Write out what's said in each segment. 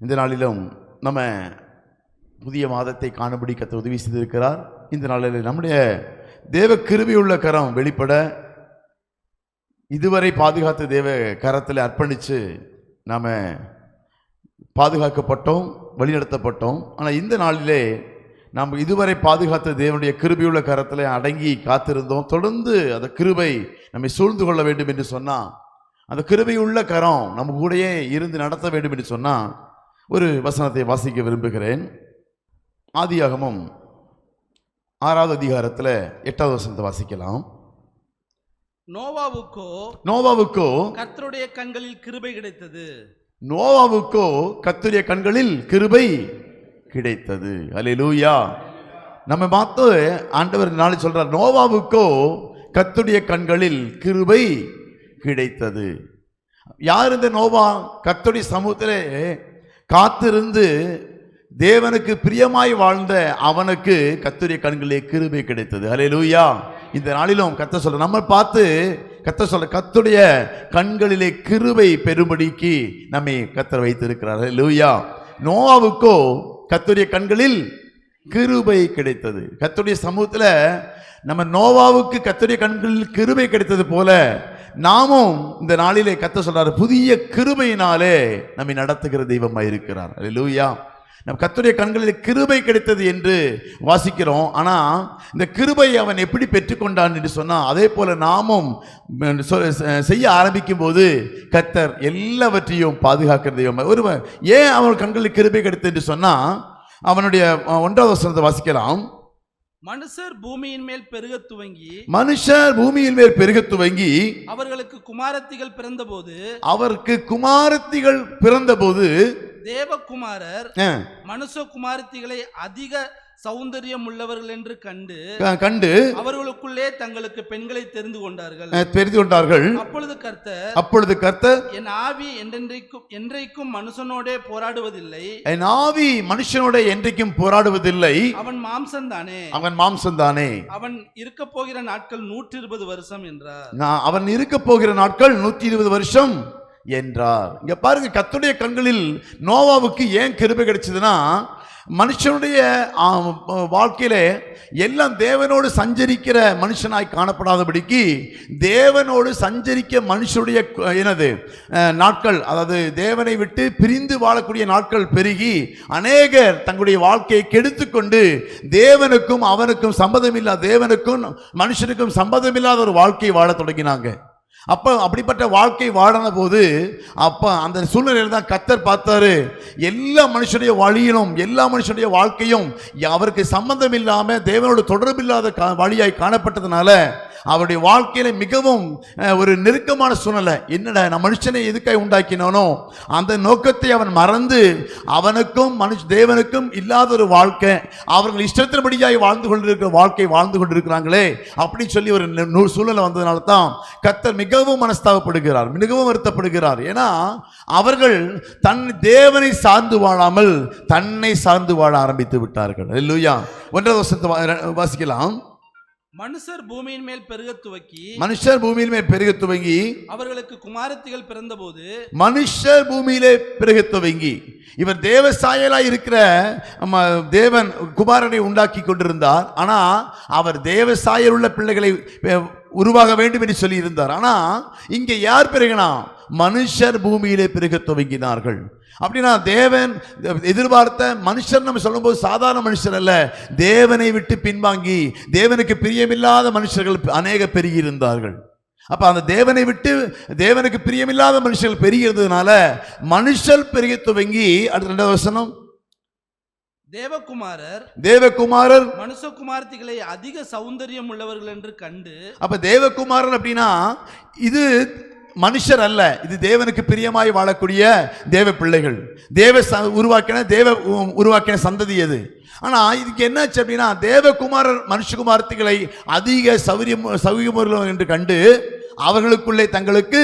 இந்த நாளிலும் நம்ம புதிய மாதத்தை காணும்படி கர்த்தர் உதவி செய்திருக்கிறார். இந்த நாளில் நம்முடைய தேவ கிருபையுள்ள கரம் வெளிப்பட இதுவரை பாதுகாத்த தேவ கரத்தில் அர்ப்பணித்து நாம் பாதுகாக்கப்பட்டோம், வழிநடத்தப்பட்டோம். ஆனால் இந்த நாளிலே நாம் இதுவரை பாதுகாத்த தேவனுடைய கிருபையுள்ள கரத்தில் அடங்கி காத்திருந்தோம். தொடர்ந்து அந்த கிருபை நம்மை சூழ்ந்து கொள்ள வேண்டும் என்று சொன்னால், அந்த கிருபையுள்ள கரம் நம்ம கூடயே இருந்து நடத்த வேண்டும் என்று சொன்னால், ஒரு வசனத்தை வாசிக்க விரும்புகிறேன். ஆதியாகமம் 6வது அதிகாரத்தில் 8வது வசனத்தை வாசிக்கலாம். நோவாவுக்கோ கர்த்தருடைய கண்களில் கிருபை கிடைத்தது. நோவாவுக்கோ கர்த்தருடைய கண்களில் கிருபை கிடைத்தது. அல்லேலூயா. நம்ம பார்த்து ஆண்டவர் நாளை சொல்றார், நோவாவுக்கோ கர்த்தருடைய கண்களில் கிருபை கிடைத்தது. யார் இந்த நோவா? கர்த்தருடைய சமூகத்திலே காத்திருந்து தேவனுக்கு பிரியமாய் வாழ்ந்த அவனுக்கு கர்த்தருடைய கண்களிலே கிருபை கிடைத்தது. அல்லேலூயா. இந்த நாளிலும் கர்த்தர் சொல்ற, நம்ம பார்த்து கர்த்தர் சொல்ற, கர்த்தருடைய கண்களிலே கிருபை பெரும்படிக்கு நம்மை கர்த்தர் வைத்திருக்கிறார். அல்லேலூயா. நோவாவுக்கோ கர்த்தருடைய கண்களில் கிருபை கிடைத்தது. கர்த்தருடைய சமூகத்தில் நம்ம நோவாவுக்கு கர்த்தருடைய கண்களில் கிருபை கிடைத்தது போல நாமும் இந்த நாளிலே கர்த்தர் சொல்றாரு, புதிய கிருபையினாலே நம்மை நடத்துகிற தெய்வமாய் இருக்கிறார். அல்லேலூயா. நம் கர்த்தருடைய கண்களில் கிருபை கிடைத்தது என்று வாசிக்கிறோம். ஆனால் இந்த கிருபை அவன் எப்படி பெற்றுக்கொண்டான் என்று சொன்னால், அதே போல நாமும் செய்ய ஆரம்பிக்கும் போது கர்த்தர் எல்லாவற்றையும் பாதுகாக்கிற தெய்வம். ஒருவன் ஏன் அவன் கண்களில் கிருபை கிடைத்தது என்று சொன்னால், அவனுடைய 1வது வசனத்தை வாசிக்கலாம். மனுஷர் பூமியின் மேல் பெருக துவங்கி அவர்களுக்கு குமாரத்திகள் பிறந்தபோது தேவகுமாரர் மனுஷகுமாரத்திகளை அதிக சௌந்தரியம் உள்ளவர்கள் என்று கண்டு அவர்களுக்குள்ளே தங்களுக்கு பெண்களை தெரிந்து கொண்டார்கள். அப்பொழுது கர்த்தர் என் ஆவி என்றைக்கும் மனுஷனோடே போராடுவதில்லை, என் ஆவி மனுஷனோட என்றைக்கும் போராடுவதில்லை, அவன் மாம்சம்தானே, அவன் இருக்க போகிற நாட்கள் 120 வருஷம் என்றார். அவன் இருக்க போகிற நாட்கள் 120 வருஷம் என்றார். இங்க பாருங்க, கர்த்தருடைய கண்களில் நோவாவுக்கு ஏன் கிருபை கிடைச்சதுன்னா, மனுஷனுடைய வாழ்க்கையில எல்லாம் தேவனோடு சஞ்சரிக்கிற மனுஷனாய் காணப்படாதபடிக்கு தேவனோடு சஞ்சரிக்க மனுஷனுடைய நாட்கள், அதாவது தேவனை விட்டு பிரிந்து வாழக்கூடிய நாட்கள் பெருகி அநேகர் தங்களுடைய வாழ்க்கையை கெடுத்துக்கொண்டு தேவனுக்கும் அவனுக்கும் சம்பந்தமில்லாத, தேவனுக்கும் மனுஷனுக்கும் சம்பந்தமில்லாத ஒரு வாழ்க்கையை வாழ தொடங்கினாங்க. அப்போ அப்படிப்பட்ட வாழ்க்கை வாழன போது அப்போ அந்த சூழ்நிலையில் தான் கர்த்தர் பார்த்தாரு, எல்லா மனுஷனுடைய வழியிலும் எல்லா மனுஷனுடைய வாழ்க்கையும் அவருக்கு சம்பந்தம் இல்லாமல் தேவனோடு தொடர்பில்லாத வழியாய் காணப்பட்டதுனால அவருடைய வாழ்க்கையில மிகவும் ஒரு நெருக்கமான சூழ்நிலை. என்னடா, நான் மனுஷனை எதுக்காய் உண்டாக்கினானோ அந்த நோக்கத்தை அவன் மறந்து அவனுக்கும் தேவனுக்கும் இல்லாத ஒரு வாழ்க்கை, அவர்கள் இஷ்டத்தின்படியாய் வாழ்ந்து கொண்டிருக்கிறாங்களே அப்படின்னு சொல்லி ஒரு சூழ்நிலை வந்ததுனால தான் கர்த்தர் மிகவும் மனஸ்தாபப்படுகிறார், மிகவும் வருத்தப்படுகிறார். ஏன்னா அவர்கள் தன் தேவனை சார்ந்து வாழாமல் தன்னை சார்ந்து வாழ ஆரம்பித்து விட்டார்கள். அல்லேலூயா. 1வது வசனத்தை வாசிக்கலாம். மனுஷர் பூமியின் மேல் பெருக துவங்கி அவர்களுக்கு குமாரத்திகள் பிறந்தபோது, மனுஷர் பூமியிலே பெருக துவங்கி, இவர் தேவ சாயலாய் இருக்கிற தேவன் குமாரனை உண்டாக்கி கொண்டிருந்தார். ஆனா அவர் தேவ சாயல் உள்ள பிள்ளைகளை உருவாக வேண்டும் என்று சொல்லி இருந்தார். ஆனா இங்க யார் பெருகினா? மனுஷர் பூமியிலே பெருக துவங்கினார்கள். அப்படின்னா தேவன் எதிர்பார்த்த மனுஷர் நம்ம சொல்லும்போது சாதாரண மனுஷர் அல்ல, தேவனை விட்டு பின்வாங்கி தேவனுக்கு பிரியமில்லாத மனுஷர்கள் அநேக பெருகி இருந்தார்கள். அப்ப அந்த தேவனை விட்டு தேவனுக்கு பிரியமில்லாத மனுஷர்கள் பெருகி இருந்ததுனால மனுஷர் பெருக துவங்கி, அடுத்த 2வது வசனம், தேவகுமாரர் மனுஷகுமாரத்திகளை அதிக சௌந்தரியம் உள்ளவர்கள் என்று கண்டு. அப்ப தேவகுமாரன் அப்படின்னா இது மனுஷர் அல்ல, இது தேவனுக்கு பிரியமாய் வாழக்கூடிய தேவ பிள்ளைகள், தேவ உருவாக்கின சந்ததி அது. ஆனா இதுக்கு என்னாச்சு அப்படின்னா, தேவகுமாரர் மனுஷகுமாரத்திகளை அதிக சௌகரியமுள்ளவர்கள் என்று கண்டு அவர்களுக்குள்ளே தங்களுக்கு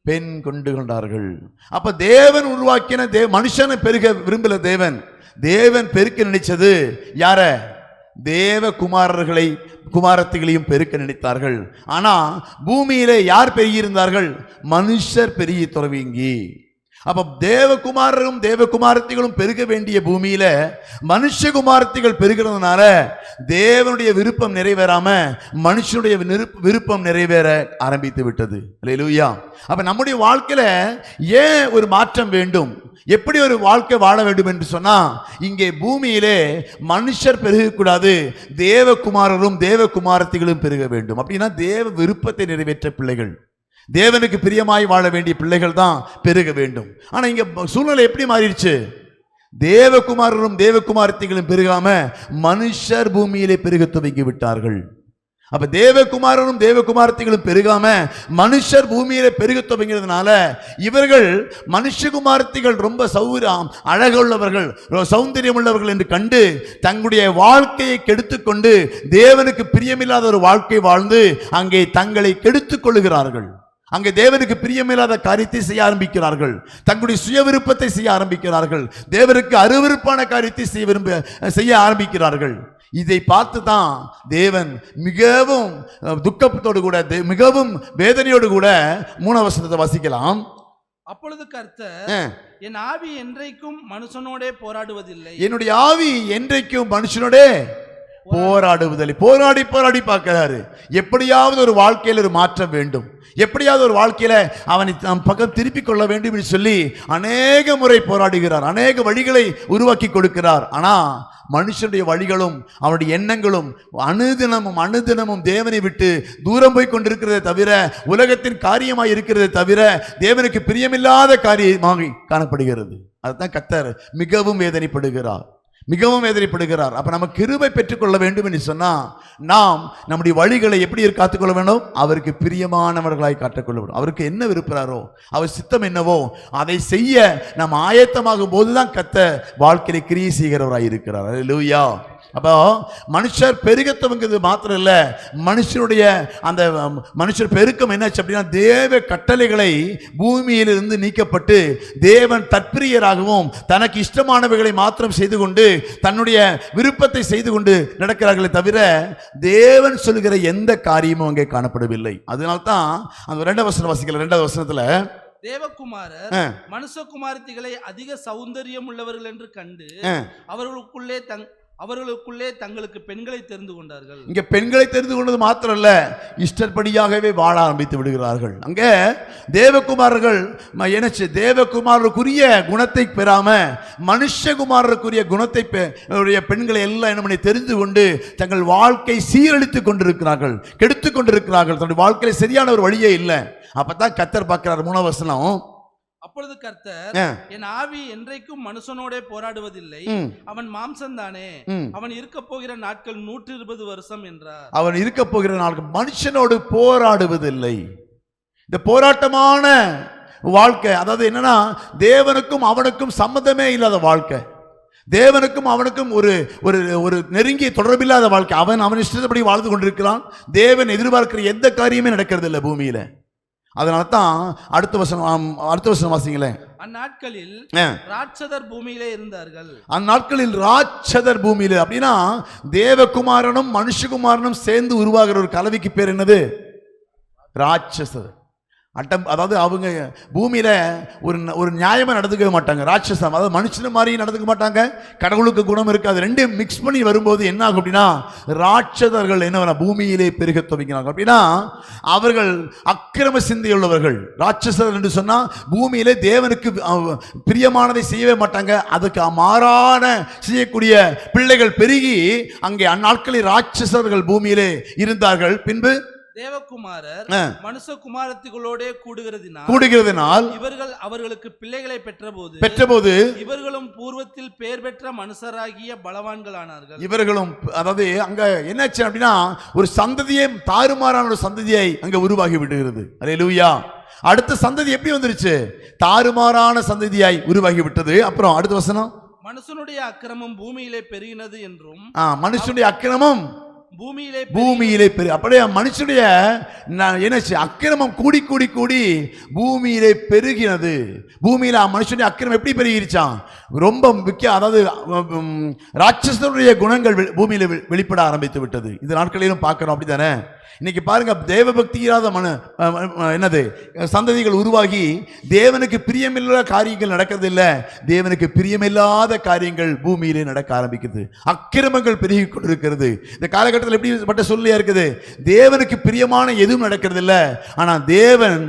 பெண் கொண்டு கொண்டார்கள். அப்ப தேவன் உருவாக்கின மனுஷனை பெருக விரும்பல, தேவன் பெருக்க நினைச்சது யார? தேவ குமாரத்திகளையும் பெருக்க நினைத்தார்கள். ஆனா பூமியிலே யார் பெருகியிருந்தார்கள்? மனுஷர் பெருகி துறவிங்கி. அப்ப தேவகுமாரரும் தேவகுமாரத்திகளும் பெருக வேண்டிய பூமியில மனுஷகுமாரத்திகள் பெருகிறதுனால தேவனுடைய விருப்பம் நிறைவேறாம மனுஷனுடைய விருப்பம் நிறைவேற ஆரம்பித்து விட்டது. அல்லேலூயா. அப்ப நம்முடைய வாழ்க்கையில ஏன் ஒரு மாற்றம் வேண்டும், எப்படி ஒரு வாழ்க்கை வாழ வேண்டும் என்று சொன்னா, இங்கே பூமியிலே மனுஷர் பெருகக்கூடாது, தேவகுமாரரும் தேவகுமாரத்திகளும் பெருக வேண்டும். அப்படின்னா தேவ விருப்பத்தை நிறைவேற்ற பிள்ளைகள், தேவனுக்கு பிரியமாய் வாழ வேண்டிய பிள்ளைகள் தான் பெருக வேண்டும். ஆனா இங்க சூழ்நிலை எப்படி மாறிடுச்சு, தேவகுமாரரும் தேவகுமாரத்திகளும் பெருகாம மனுஷர் பூமியிலே பெருக துவங்கி விட்டார்கள். அப்ப தேவகுமாரரும் தேவகுமாரத்திகளும் பெருகாம மனுஷர் பூமியிலே பெருக துவங்கிறதுனால இவர்கள் மனுஷகுமாரத்திகள் ரொம்ப அழகுள்ளவர்கள், சௌந்தரியம் உள்ளவர்கள் என்று கண்டு தங்களுடைய வாழ்க்கையை கெடுத்துக்கொண்டு தேவனுக்கு பிரியமில்லாத ஒரு வாழ்க்கை வாழ்ந்து அங்கே தங்களை கெடுத்துக் கொள்ளுகிறார்கள். அங்கே தேவனுக்கு பிரியமில்லாத காரியத்தை செய்ய ஆரம்பிக்கிறார்கள், தங்களுடைய சுய விருப்பத்தை செய்ய ஆரம்பிக்கிறார்கள், தேவனுக்கு அருவருப்பான காரியத்தை செய்ய ஆரம்பிக்கிறார்கள். இதை பார்த்து தான் தேவன் மிகவும் துக்கத்தோடு கூட மிகவும் வேதனையோடு கூட 3ஆம் வசனத்தை வாசிக்கலாம். அப்பொழுது கர்த்தர், என் ஆவி என்றைக்கும் மனுஷனோடே போராடுவதில்லை, என்னுடைய ஆவி என்றைக்கும் மனுஷனோடே போராடுவதில்லை. போராடி போராடி பார்க்கிறாரு, எப்படியாவது ஒரு வாழ்க்கையில் ஒரு மாற்றம் வேண்டும், எப்படியாவது ஒரு வாழ்க்கையில அவனை நம் பக்கம் திருப்பிக் கொள்ள வேண்டும் என்று சொல்லி அநேக முறை போராடுகிறார், அநேக வழிகளை உருவாக்கி கொடுக்கிறார். ஆனா மனுஷனுடைய வழிகளும் அவனுடைய எண்ணங்களும் அனுதினமும் தேவனை விட்டு தூரம் போய் கொண்டிருக்கிறதை தவிர, உலகத்தின் காரியமாய் இருக்கிறதை தவிர தேவனுக்கு பிரியமில்லாத காரியமாக காணப்படுகிறது. அதுதான் கர்த்தர் மிகவும் வேதனைப்படுகிறார், மிகவும் வேதனைப்படுகிறார். அப்ப நம்ம கிருபை பெற்றுக்கொள்ள வேண்டும் என்று சொன்னா நாம் நம்முடைய வழிகளை எப்படி காத்துக்கொள்ள வேண்டும், அவருக்கு பிரியமானவர்களாய் காட்டுக்கொள்ள வேண்டும். அவருக்கு என்ன விருப்புறாரோ, அவர் சித்தம் என்னவோ அதை செய்ய நாம் ஆயத்தமாகும் போதுதான் கர்த்தர் வாழ்க்கையில கிரியை செய்கிறவராய் இருக்கிறார். அல்லேலூயா. அப்போ மனுஷர் பெருக துவங்குறது மாத்திரம் இல்ல, மனுஷனுடைய அந்த மனுஷர் பெருக்கம் என்னாச்சு அப்படின்னா, தேவ கட்டளைகளை பூமியிலிருந்து நீக்கப்பட்டு தேவன் தற்பிரியராகவும் தனக்கு இஷ்டமானவைகளை மாத்திரம் செய்து கொண்டு தன்னுடைய விருப்பத்தை செய்து கொண்டு நடக்கிறார்களே தவிர தேவன் சொல்கிற எந்த காரியமும் அங்கே காணப்படவில்லை. அதனால்தான் அந்த 2ஆம் வசனம் வாசிக்கல, 2ஆவது வசனத்துல தேவகுமாரர் மனுஷகுமாரத்திகளை அதிக சௌந்தரியம் உள்ளவர்கள் என்று கண்டு அவர்களுக்குள்ளே தங்களுக்கு பெண்களை தெரிந்து கொண்டார்கள். இங்க பெண்களை தெரிந்து கொண்டது மாத்திரம் இல்ல, இஷ்டப்படியாகவே வாழ ஆரம்பித்து விடுகிறார்கள். அங்க தேவகுமாரர்கள் என்னச்சு, தேவகுமாரருக்குரிய குணத்தை பெறாம மனுஷகுமாரருக்குரிய குணத்தை பெண்களை எல்லாம் என்ன பண்ணி தெரிந்து கொண்டு தங்கள் வாழ்க்கை சீரழித்துக் கொண்டிருக்கிறார்கள், கெடுத்துக் கொண்டிருக்கிறார்கள். தன்னுடைய வாழ்க்கையில சரியான ஒரு வழியே இல்லை. அப்பதான் கர்த்தர் பார்க்கிறார். 3ஆம் வசனம், அப்பொழுது கர்த்தர், என் ஆவி என்றைக்கும் மனுஷனோட போராடுவதில்லை, அவன் மாம்சம்தானே, அவன் இருக்க போகிற நாட்கள் 120 வருஷம் என்றார். அவன் இருக்க போகிற நாட்கள் மனுஷனோடு போராடுவதில்லை. இந்த போராட்டமான வாழ்க்கை, அதாவது என்னன்னா தேவனுக்கும் அவனுக்கும் சம்மதமே இல்லாத வாழ்க்கை, தேவனுக்கும் அவனுக்கும் ஒரு நெருங்கிய தொடர்பில்லாத வாழ்க்கை. அவன் இஷ்டப்படி வாழ்ந்து கொண்டிருக்கிறான், தேவன் எதிர்பார்க்கிற எந்த காரியமே நடக்கிறது இல்லை பூமியில. அதனால தான் அடுத்த வசனம் வாசிங்களேன். அந்நாட்களில் ராட்சதர் பூமியிலே இருந்தார்கள். அந்நாட்களில் ராட்சதர் பூமியிலே அப்படின்னா தேவகுமாரனும் மனுஷகுமாரனும் சேர்ந்து உருவாகிற ஒரு கலவைக்கு பேர் என்னது, ராட்சசர். அதாவது அவங்க பூமியில ஒரு நியாயமா நடந்துக்கவே மாட்டாங்க. ராட்சசம், அதாவது மனுஷன மாதிரி நடந்துக்க மாட்டாங்க, கடவுளுக்கு குணம் இருக்காது. ரெண்டையும் மிக்ஸ் பண்ணி வரும்போது என்ன ஆகும் அப்படின்னா, ராட்சதர்கள் என்ன பூமியிலே பெருக துவங்கினாங்க. அப்படின்னா அவர்கள் அக்கிரம சிந்தையுள்ளவர்கள். ராட்சசர் என்று சொன்னா பூமியிலே தேவனுக்கு பிரியமானதை செய்யவே மாட்டாங்க, அதுக்கு மாறான செய்யக்கூடிய பிள்ளைகள் பெருகி அங்கே அந்நாட்களில் ராட்சசர்கள் பூமியிலே இருந்தார்கள். பின்பு தேவகுமாரர் மனுஷகுமாரத்திகளோட கூடுகிறதினால் இவர்கள் அவர்களுக்கு பிள்ளைகளை பெற்றபோது இவர்களும் பூர்வத்தில் பெயர் பெற்ற மனுஷராகிய பலவான்களானார்கள். இவர்களும், அதாவது அங்க என்னாச்சு அப்படின்னா ஒரு சந்ததியை, தாறுமாறான ஒரு சந்ததியை அங்க உருவாகி விடுகிறது. அல்லேலூயா. அடுத்த சந்ததி எப்படி வந்துருச்சு, தாறுமாறான சந்ததியாய் உருவாகி விட்டது. அப்புறம் அடுத்த வசனம், மனுஷனுடைய அக்கிரமம் பூமியிலே பெருகினது என்றும், மனுஷனுடைய அக்கிரமம் பூமியிலே அப்படியே மனுஷனுடைய என்னாச்சு, அக்கிரமம் கூடி கூடி கூடி பூமியிலே பெருகினது. பூமியில மனுஷனுடைய அக்கிரமம் எப்படி பெருகிருச்சான், ரொம்ப முக்கியம். அதாவது ராட்சசனுடைய குணங்கள் பூமியில வெளிப்பட ஆரம்பித்து விட்டது. இந்த நாட்களிலும் பார்க்கிறோம். அப்படித்தானே இன்னைக்கு பாருங்க, தேவ பக்தி இல்லாத என்னது சந்ததிகள் உருவாகி தேவனுக்கு பிரியமில்லாத காரியங்கள் நடக்கிறது இல்ல, தேவனுக்கு பிரியமில்லாத காரியங்கள் பூமியிலே நடக்க ஆரம்பிக்குது. அக்கிரமங்கள் பெருகி கொண்டிருக்கிறது. இந்த காலகட்டத்தில் எப்படிப்பட்ட சூழ்நிலையா இருக்குது? தேவனுக்கு பிரியமான எதுவும் நடக்கிறது இல்ல. ஆனா தேவன்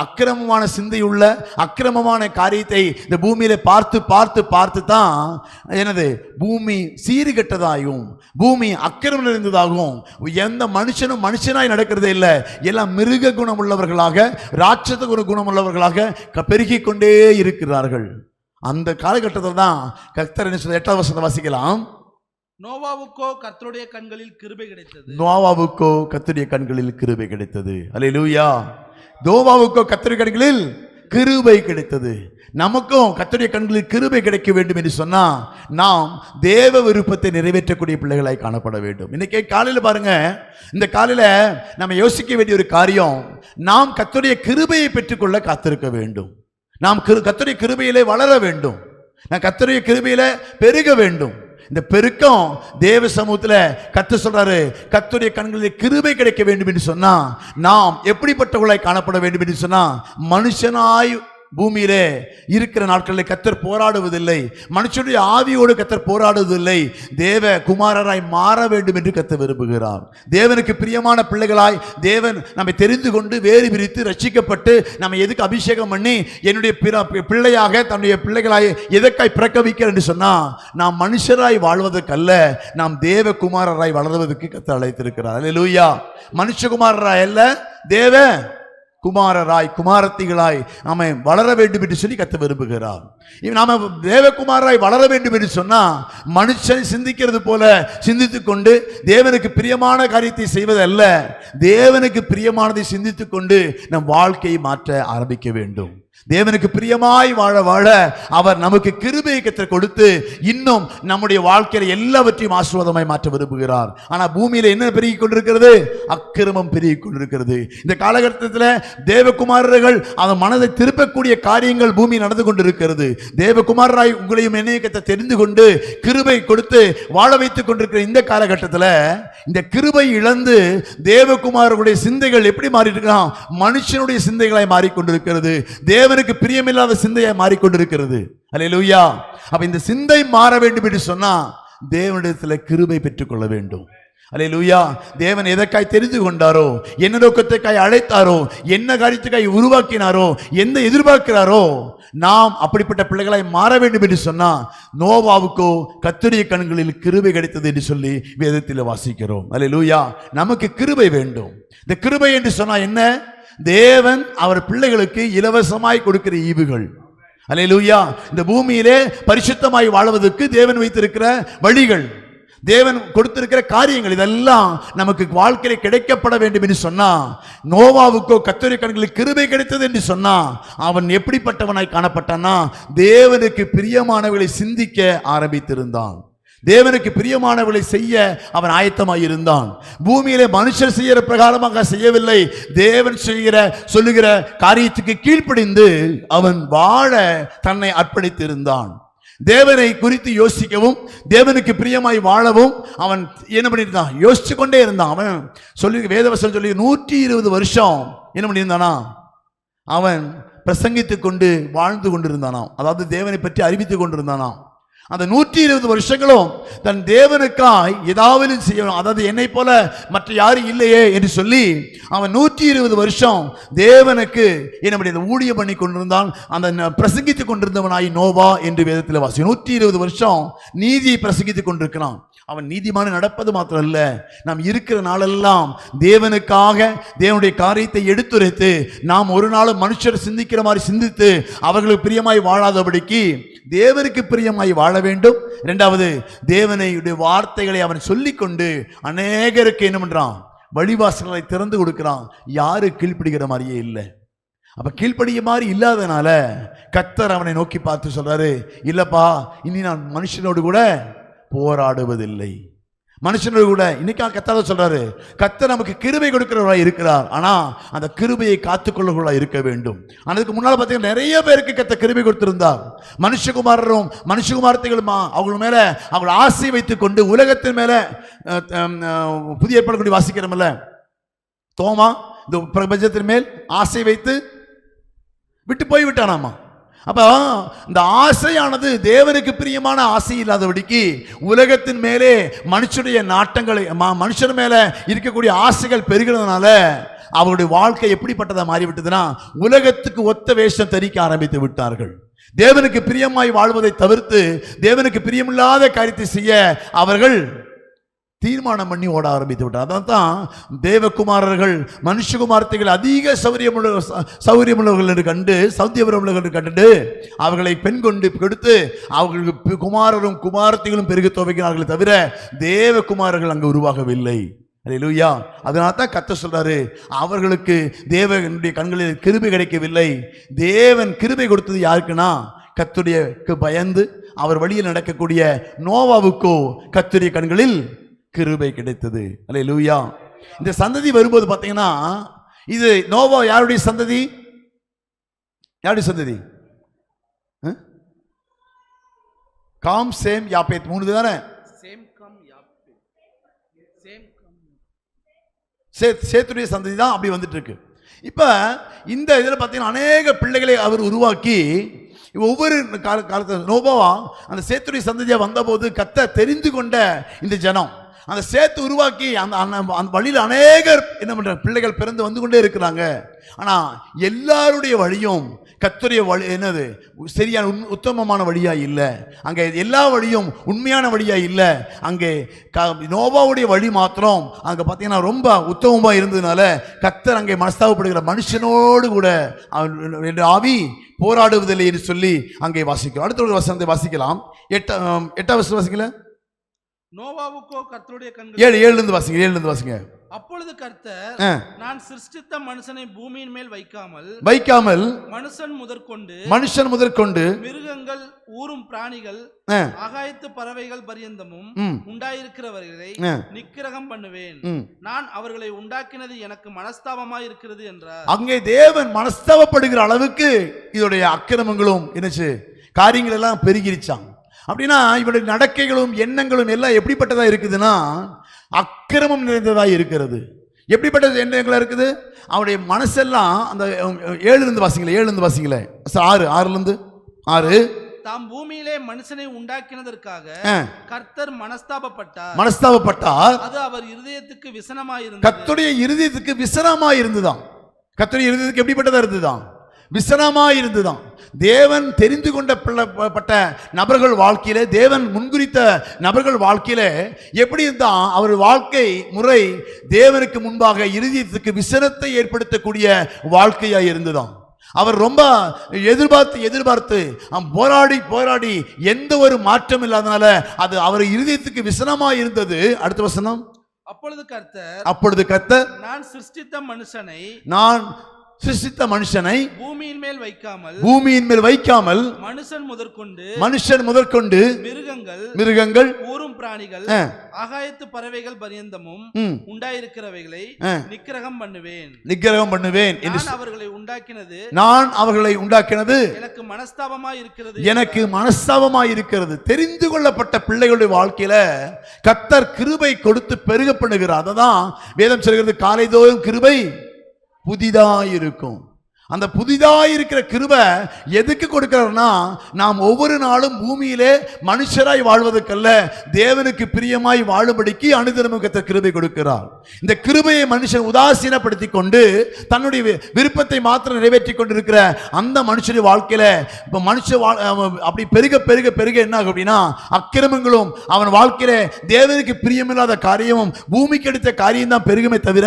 அக்கிரமமான சிந்தையுள்ள அக்கிரமமான காரியத்தை இந்த பூமியில பார்த்து பார்த்து பார்த்து தான் என்னது பூமி சீர்கெட்டதாகும், பூமி அக்கிரமம் நிறைந்ததாகும். எந்த மனுஷனும் மனுஷனாய் நடக்கிறதே இல்லை. எல்லாம் மிருக குணம் உள்ளவர்களாக, ராட்சத குணம் உள்ளவர்களாக பெருகி கொண்டே இருக்கிறார்கள். அந்த காலகட்டத்தில் தான் கர்த்தர் என்ன சொல்ற? 8வது வசனத்தை வாசிக்கலாம். நோவாவுக்கோ கர்த்தருடைய கண்களில் கிருபை கிடைத்தது. நோவாவுக்கோ கர்த்தருடைய கண்களில் கிருபை கிடைத்தது. அல்லேலூயா. நோவாவுக்கோ கர்த்தருடைய கண்களில் கிருபை கிடைத்தது. நமக்கும் கர்த்தருடைய கண்களில் கிருபை கிடைக்க வேண்டும் என்று சொன்னா நாம் தேவ விருப்பத்தை நிறைவேற்றக்கூடிய பிள்ளைகளாய் காணப்பட வேண்டும். இன்னைக்கு காலையில் பாருங்க, இந்த காலையில நம்ம யோசிக்க வேண்டிய ஒரு காரியம், நாம் கர்த்தருடைய கிருபையை பெற்றுக்கொள்ள காத்திருக்க வேண்டும். நாம் கர்த்தருடைய கிருபையிலே வளர வேண்டும். நான் கர்த்தருடைய கிருபையில பெருக வேண்டும். இந்த பெருக்கம் தேவ சமூகத்துல கர்த்தர் சொல்றாரு, கர்த்தருடைய கண்களில் கிருபை கிடைக்க வேண்டும் என்று சொன்னா நாம் எப்படிப்பட்டவர்களாய் காணப்பட வேண்டும் என்று சொன்னா, மனுஷனாய் பூமியிலே இருக்கிற நாட்களில் கர்த்தர் போராடுவதில்லை, மனுஷனுடைய ஆவியோடு கர்த்தர் போராடுவதில்லை. தேவ குமாரராய் மாற வேண்டும் என்று கர்த்தர் விரும்புகிறார். தேவனுக்கு பிரியமான பிள்ளைகளாய் தேவன் நம்மை தெரிந்து கொண்டு வேறு பிரித்து ரட்சிக்கப்பட்டு நம்ம எதுக்கு அபிஷேகம் பண்ணி என்னுடைய பிள்ளையாக தன்னுடைய பிள்ளைகளாய் எதற்காய் பிறக்க வைக்கிறார் என்று சொன்னா, நாம் மனுஷராய் வாழ்வதற்கல்ல, நாம் தேவ குமாரராய் வளர்வதற்கு கர்த்தர் அழைத்திருக்கிறார். அல்லேலூயா. மனுஷகுமாரராய் அல்ல, தேவ குமாரராய் குமாரத்திகளாய் நாம வளர வேண்டும் என்று சொல்லி கர்த்தர் விரும்புகிறார். நாம தேவகுமாரராய் வளர வேண்டும் என்று சொன்னா, மனுஷன் சிந்திக்கிறது போல சிந்தித்துக் கொண்டு தேவனுக்கு பிரியமான காரியத்தை செய்வதல்ல, தேவனுக்கு பிரியமானதை சிந்தித்துக் கொண்டு நம் வாழ்க்கையை மாற்ற ஆரம்பிக்க வேண்டும். தேவனுக்கு பிரியமாய் வாழ வாழ அவர் நமக்கு கிருபையை கர்த்தர் கொடுத்து இன்னும் நம்முடைய வாழ்க்கையில எல்லாவற்றையும் ஆசீர்வாதமாய் மாற்ற விரும்புகிறார். ஆனா பூமியில என்ன பெருகி கொண்டிருக்கிறது? அக்கிரமம் பெருகி கொண்டிருக்கிறது. இந்த காலகட்டத்தில் தேவகுமாரர்கள் அதன் மனதை திருப்பக்கூடிய காரியங்கள் பூமி நடந்து கொண்டிருக்கிறது. தேவகுமாரராய் உங்களையும் என்னையும் கர்த்தர் தெரிந்து கொண்டு கிருபை கொடுத்து வாழ வைத்துக் கொண்டிருக்கிற இந்த காலகட்டத்தில் இந்த கிருபை இழந்து தேவகுமாரர்களுடைய சிந்தைகள் எப்படி மாறி இருக்கிறான்? மனுஷனுடைய சிந்தைகளாய் மாறிக்கொண்டிருக்கிறது. தேவனுக்கு பிரியமில்லாத சிந்தையை மாறிக்கொண்டிருக்கிறது. அல்லேலூயா. அப்ப இந்த சிந்தை மாற வேண்டும் என்று சொன்னா தேவனிடத்தில் கிருபை பெற்றுக்கொள்ள வேண்டும். அல்லேலூயா. தேவன் எதற்காய் தெரிந்து கொண்டாரோ, என்ன நோக்கத்துக்காய் அழைத்தாரோ, என்ன காரியத்துக்காய் உருவாக்கினாரோ, என்ன எதிர்பார்க்கிறாரோ, நாம் அப்படிப்பட்ட பிள்ளைகளாய் மாற வேண்டும் என்று சொன்னா நோவாவுக்கோ கர்த்தருடைய கண்களில் கிருபை கிடைத்தது என்று சொல்லி வேதத்தில் வாசிக்கிறோம். அல்லேலூயா. நமக்கு கிருபை வேண்டும். இந்த கிருபை என்று சொன்னா என்ன? தேவன் அவர் பிள்ளைகளுக்கு இலவசமாய் கொடுக்கிற ஈவுகள். அல்லேலூயா. இந்த பூமியிலே பரிசுத்தமாய் வாழ்வதற்கு தேவன் வைத்திருக்கிற வழிகள், தேவன் கொடுத்திருக்கிற காரியங்கள், இதெல்லாம் நமக்கு வாழ்க்கையில கிடைக்கப்பட வேண்டும் என்று சொன்னா, நோவாவுக்கோ கர்த்தருடைய கண்களில் கிருபை கிடைத்தது என்று சொன்னா அவன் எப்படிப்பட்டவனாய் காணப்பட்டானா, தேவனுக்கு பிரியமானவர்களை சிந்திக்க ஆரம்பித்திருந்தான். தேவனுக்கு பிரியமானவர்களை செய்ய அவன் ஆயத்தமாய் இருந்தான். பூமியிலே மனுஷர் செய்கிற பிரகாரமாக செய்யவில்லை, தேவன் சொல்லுகிற காரியத்துக்கு கீழ்ப்படிந்து அவன் வாழ தன்னை அர்ப்பணித்திருந்தான். தேவனை குறித்து யோசிக்கவும் தேவனுக்கு பிரியமாய் வாழவும் அவன் என்ன பண்ணியிருந்தான்? யோசிச்சு கொண்டே இருந்தான். அவன் சொல்லி வேதவசனம் சொல்லி 120 வருஷம் என்ன பண்ணியிருந்தானா? அவன் பிரசங்கித்துக் கொண்டு வாழ்ந்து கொண்டிருந்தானாம். அதாவது தேவனை பற்றி அறிவித்துக் கொண்டிருந்தானாம். அந்த 120 வருஷங்களும் தன் தேவனுக்காய் ஏதாவது செய்யணும், அதாவது என்னை போல மற்ற யாரும் இல்லையே என்று சொல்லி அவன் 120 வருஷம் தேவனுக்கு என்ன ஊழியம் பண்ணி கொண்டிருந்தான். அந்த பிரசங்கித்துக் கொண்டிருந்தவனாய் நோவா என்று வேதத்தில் வாசி 120 வருஷம் நீதியை பிரசங்கித்துக் கொண்டிருக்கிறான். அவன் நீதிமான நடப்பது மாத்திரம் அல்ல, நாம் இருக்கிற நாளெல்லாம் தேவனுக்காக தேவனுடைய காரியத்தை எடுத்துரைத்து நாம் ஒரு நாளும் மனுஷர் சிந்திக்கிற மாதிரி சிந்தித்து அவர்களுக்கு பிரியமாய் வாழாதபடிக்கு தேவனுக்கு பிரியமாய் வாழ வேண்டும். இரண்டாவது, தேவனுடைய வார்த்தைகளை அவன் சொல்லிக்கொண்டு அநேகருக்கு என்ன பண்றான்? வழிவாசல்களை திறந்து கொடுக்கிறான். யாரு கீழ்ப்படுகிற மாதிரியே இல்லை. அப்ப கீழ்ப்படிய மாதிரி இல்லாதனால கர்த்தர் அவனை நோக்கி பார்த்து சொல்றாரு, இல்லப்பா, இனி நான் மனுஷனோடு கூட போராடுவதில்லை. மனுஷனோடு கூட இன்னைக்கு கர்த்தர் சொல்றாரு, கர்த்தர் நமக்கு கிருபை கொடுக்கிறவராய் இருக்கிறார். ஆனா அந்த கிருபையை காத்துக்கொள்ளவர்களாய் இருக்க வேண்டும். அதுக்கு முன்னால பார்த்தீங்கன்னா நிறைய பேருக்கு கர்த்தர் கிருபை கொடுத்திருந்தார். மனுஷகுமாரரும் மனுஷகுமாரத்தைகளும் அவங்க மேல அவங்க ஆசை வைத்துக் கொண்டு உலகத்தின் மேல புதிய ஏற்பாடு வாசிக்கிறோம்ல, தோமா இந்த பிரபஞ்சத்தின் மேல் ஆசை வைத்து விட்டு போய் விட்டானாமா. அப்ப இந்த ஆசையானது தேவனுக்கு பிரியமான ஆசை இல்லாதபடிக்கு உலகத்தின் மேலே மனுஷனுடைய நாட்டங்களை மனுஷன் மேல இருக்கக்கூடிய ஆசைகள் பெருகிறதுனால அவருடைய வாழ்க்கை எப்படிப்பட்டதா மாறிவிட்டதுன்னா உலகத்துக்கு ஒத்த வேஷம் தரிக்க ஆரம்பித்து விட்டார்கள். தேவனுக்கு பிரியமாய் வாழ்வதை தவிர்த்து தேவனுக்கு பிரியமில்லாத காரியத்தை செய்ய அவர்கள் தீர்மானம் பண்ணி ஓட ஆரம்பித்து விட்டார். அதான் தான் தேவகுமாரர்கள் மனுஷகுமார்த்திகள் அதிக சௌரியமுள்ளவர்கள் என்று கண்டு சௌத்தியவர்கள் என்று கண்டு அவர்களை பெண் கொண்டு கொடுத்து அவர்களுக்கு குமாரரும் குமாரத்திகளும் பெருக துவங்கினார்கள் தவிர தேவகுமாரர்கள் அங்கு உருவாகவில்லை. அல்லேலூயா. அதனால தான் கர்த்தர் சொல்றாரு, அவர்களுக்கு தேவனுடைய கண்களில் கிருபை கிடைக்கவில்லை. தேவன் கிருபை கொடுத்தது யாருக்குன்னா கர்த்தருக்கு பயந்து அவர் வழியில் நடக்கக்கூடிய நோவாவுக்கோ கர்த்தருடைய கண்களில் கிருபை கிடைத்தது. அல்லேலூயா. இந்த சந்ததி வரும்போது பார்த்தீங்கன்னா இது நோவா யாருடைய சந்ததி? யாருடைய சந்ததி? காம் சேம் யாப்பேத் 3 தானே? சேத்துடைய சந்ததி தான் அப்படி வந்துட்டு இருக்கு. இப்ப இந்த இதுல பார்த்தீங்கன்னா அநேக பிள்ளைகளை அவர் உருவாக்கி ஒவ்வொரு காலத்தில் நோவாவா அந்த சேத்துடைய சந்ததியா வந்தபோது கர்த்தர் தெரிந்து கொண்ட இந்த ஜனம் அந்த சேத்து உருவாக்கி அந்த வழியில் அநேகர் என்ன பண்ற பிள்ளைகள் பிறந்து வந்து கொண்டே இருக்கிறாங்க. ஆனா எல்லாருடைய வழியும் கர்த்தருடைய வழி என்னது சரியான உத்தமமான வழியா இல்லை. அங்கே எல்லா வழியும் உண்மையான வழியா இல்லை. அங்கே நோவாவுடைய வழி மாத்திரம் அங்கே பார்த்தீங்கன்னா ரொம்ப உத்தமமாக இருந்ததுனால கர்த்தர் அங்கே மனஸ்தாபப்படுகிற மனுஷனோடு கூட ஆவி போராடுவதில்லை என்று சொல்லி அங்கே வாசிக்கிறோம். அடுத்த ஒரு வசனத்தை வாசிக்கலாம். 8ஆம் வசனம் வாசிக்கல. நோவாவுக்கோ கர்த்தருடைய கண்கள் 7 வாசிங்க. வாசிங்க. அப்பொழுது கர்த்தர் நான் சிருஷ்டித்த மனுஷனை பூமியின் மேல் வைக்காமல் மனுஷன் முதற்கொண்டு மிருகங்கள் ஊரும் பிராணிகள் ஆகாயத்து பறவைகள் பரியந்தமும் உண்டாயிருக்கிறவர்களை நிக்கிரகம் பண்ணுவேன். நான் அவர்களை உண்டாக்கினது எனக்கு மனஸ்தாபமாய் இருக்கிறது என்றார். அங்கே தேவன் மனஸ்தாபப்படுகிற அளவுக்கு இதோடைய அக்கிரமங்களும் என்னச்சு காரியங்கள் எல்லாம் பெருகிருச்சாங்க. அப்படின்னா இவருடைய நடக்கைகளும் எண்ணங்களும் எல்லாம் எப்படிப்பட்டதா இருக்குதுன்னா அக்கிரமம் நிறைந்ததா இருக்கிறது. எப்படிப்பட்ட எண்ணங்களா இருக்குது? அவருடைய மனசெல்லாம் அந்த 7 வாசிங்களே 6 தாம் பூமியிலே மனுஷனை உண்டாக்கினதற்காக கர்த்தர் மனஸ்தாபப்பட்டார். அது அவர் இருதயத்துக்கு விசனமாயிருந்தது. கர்த்தருடைய இருதயத்துக்கு விசனமாயிருந்ததாம். கர்த்தருடைய இருதயத்துக்கு எப்படிப்பட்டதா இருந்ததுதான்? விசனமாயிருந்ததாம். தேவன் தெரிந்து கொண்டப்பட்ட நபர்கள் வாழ்க்கையில தேவன் முன்குறித்த நபர்கள் வாழ்க்கையில எப்படி இருந்தா அவர் வாழ்க்கை முறை தேவனுக்கு முன்பாக இருதயத்துக்கு விசனத்தை ஏற்படுத்தக்கூடிய வாழ்க்கையா இருந்ததாம். அவர் ரொம்ப எதிர்பார்த்து போராடி எந்த ஒரு மாற்றம் இல்லாதனால அது அவர் இருதயத்துக்கு விசனமா இருந்தது. அடுத்த வசனம். அப்பொழுது கர்த்தர் நான் சிருஷ்டித்த மனுஷனை பூமியின் மேல் வைக்காமல் மனுஷன் முதற்கொண்டு மிருகங்கள் ஊரும் பிராணிகள் ஆகாயத்து பறவைகள் பரியந்தமும் உண்டாயிருக்கிறவைகளை நிக்கிரகம் பண்ணுவேன் என்று நான் அவர்களை உண்டாக்கினது எனக்கு மனஸ்தாபமாய் இருக்கிறது. தெரிந்து கொள்ளப்பட்ட பிள்ளைகளுடைய வாழ்க்கையில கர்த்தர் கிருபை கொடுத்து பெருக பண்ணுகிறார். அததான் வேதம் சொல்கிறது, காலைதோறும் கிருபை புதிதாயிருக்கும். அந்த புதிதாயிருக்கிற கிருபை எதுக்கு கொடுக்கிறார்னா நாம் ஒவ்வொரு நாளும் பூமியிலே மனுஷராய் வாழ்வதற்கல்ல தேவனுக்கு பிரியமாய் வாழும்படிக்கு அனுதினமும் கர்த்தர் கிருபை கொடுக்கிறார். இந்த கிருபையை மனுஷன் உதாசீனப்படுத்தி கொண்டு தன்னுடைய விருப்பத்தை மாத்திரம் நிறைவேற்றி கொண்டிருக்கிற அந்த மனுஷனுடைய வாழ்க்கையில இப்ப அப்படி பெருக என்ன ஆகும் அப்படின்னா அக்கிரமங்களும் அவன் வாழ்க்கையில தேவனுக்கு பிரியமில்லாத காரியமும் பூமிக்கு எடுத்த காரியம் தான் பெருகுமே தவிர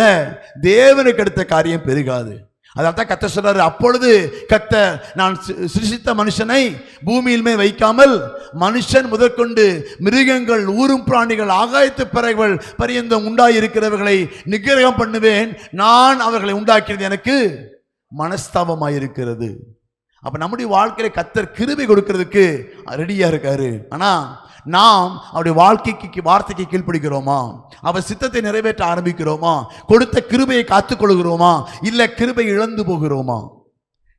தேவனுக்கு எடுத்த காரியம் பெருகாது. அதான் கர்த்தர் சொல்றாரு, அப்பொழுது கர்த்தர் நான் சிருஷ்டித்த மனுஷனை பூமியில் மேல் வைக்காமல் மனுஷன் முதற்கொண்டு மிருகங்கள் ஊரும் பிராணிகள் ஆகாயத்து பறவைகள் பரியந்தம் உண்டாயிருக்கிறவர்களை நிக்கிரகம் பண்ணுவேன். நான் அவர்களை உண்டாக்கியது எனக்கு மனஸ்தாபமாயிருக்கிறது. அப்ப நம்முடைய வாழ்க்கையில கர்த்தர் கிருபை கொடுக்கிறதுக்கு ரெடியா இருக்காரு. ஆனா நாம் அவருடைய வார்த்தைக்கு கீழ்ப்படுகிறோமா? அவர் சித்தத்தை நிறைவேற்ற ஆரம்பிக்கிறோமா? கொடுத்த கிருபையை காத்துக்கொள்கிறோமா? இல்ல கிருபை இழந்து போகிறோமா?